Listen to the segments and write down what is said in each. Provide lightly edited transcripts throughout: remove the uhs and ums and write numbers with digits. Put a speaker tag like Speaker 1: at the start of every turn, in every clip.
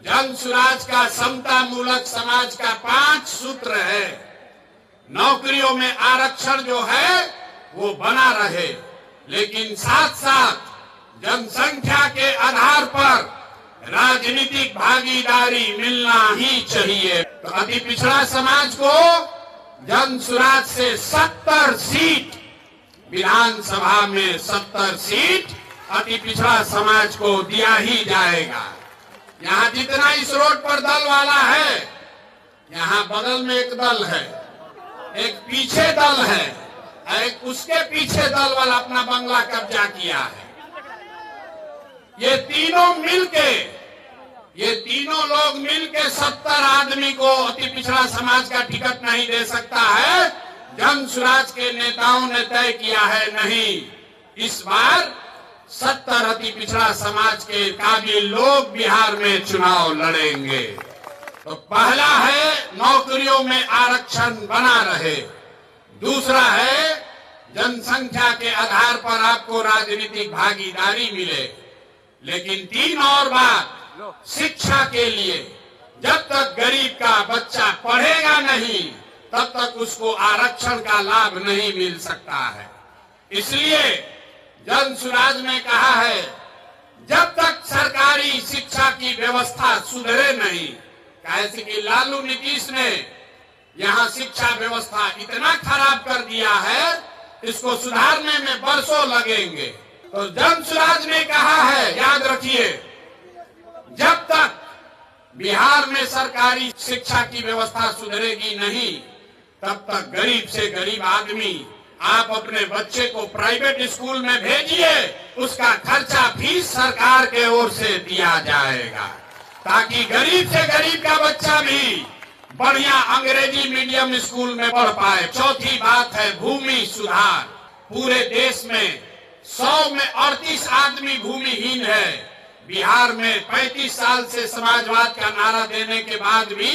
Speaker 1: जन सुराज का समता मूलक समाज का 5 सूत्र है। नौकरियों में आरक्षण जो है वो बना रहे, लेकिन साथ साथ जनसंख्या के आधार पर राजनीतिक भागीदारी मिलना ही चाहिए। तो अति पिछड़ा समाज को जन सुराज से 70 सीट, विधानसभा में 70 सीट अति पिछड़ा समाज को दिया ही जाएगा। यहाँ जितना इस रोड पर दल वाला है, यहाँ बगल में एक दल है, एक पीछे दल है, एक उसके पीछे दल वाला अपना बंगला कब्जा किया है। ये तीनों लोग मिलके 70 आदमी को अति पिछड़ा समाज का टिकट नहीं दे सकता है। जन सुराज के नेताओं ने तय किया है, नहीं, इस बार 70 अति पिछड़ा समाज के काबिल लोग बिहार में चुनाव लड़ेंगे। तो पहला है नौकरियों में आरक्षण बना रहे, दूसरा है जनसंख्या के आधार पर आपको राजनीतिक भागीदारी मिले, लेकिन 3 और बात, शिक्षा के लिए जब तक गरीब का बच्चा पढ़ेगा नहीं तब तक उसको आरक्षण का लाभ नहीं मिल सकता है। इसलिए जन सुराज ने कहा है, जब तक सरकारी शिक्षा की व्यवस्था सुधरे नहीं, कैसे कि लालू नीतीश ने यहाँ शिक्षा व्यवस्था इतना खराब कर दिया है, इसको सुधारने में बरसों लगेंगे। तो जन सुराज ने कहा है, याद रखिए, जब तक बिहार में सरकारी शिक्षा की व्यवस्था सुधरेगी नहीं, तब तक गरीब से गरीब आदमी आप अपने बच्चे को प्राइवेट स्कूल में भेजिए, उसका खर्चा फीस सरकार के ओर से दिया जाएगा, ताकि गरीब से गरीब का बच्चा भी बढ़िया अंग्रेजी मीडियम स्कूल में पढ़ पाए। चौथी बात है भूमि सुधार। पूरे देश में 100 में 38 आदमी भूमिहीन है। बिहार में 35 साल से समाजवाद का नारा देने के बाद भी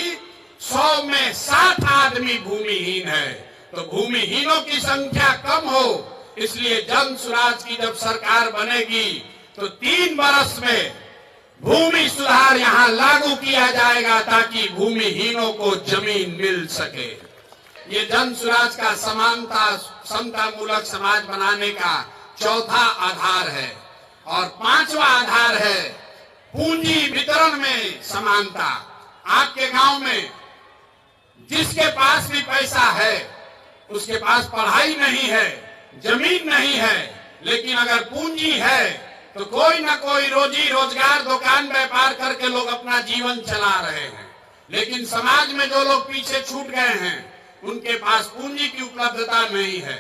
Speaker 1: 100 में 60 आदमी भूमिहीन है। तो भूमिहीनों की संख्या कम हो, इसलिए जन सुराज की जब सरकार बनेगी तो 3 वर्ष में भूमि सुधार यहाँ लागू किया जाएगा, ताकि भूमिहीनों को जमीन मिल सके। ये जन सुराज का समता मूलक समाज बनाने का चौथा आधार है। और 5वां आधार है पूंजी वितरण में समानता। आपके गांव में जिसके पास भी पैसा है, उसके पास पढ़ाई नहीं है, जमीन नहीं है, लेकिन अगर पूंजी है तो कोई ना कोई रोजी रोजगार, दुकान व्यापार करके लोग अपना जीवन चला रहे हैं। लेकिन समाज में जो लोग पीछे छूट गए हैं, उनके पास पूंजी की उपलब्धता नहीं है।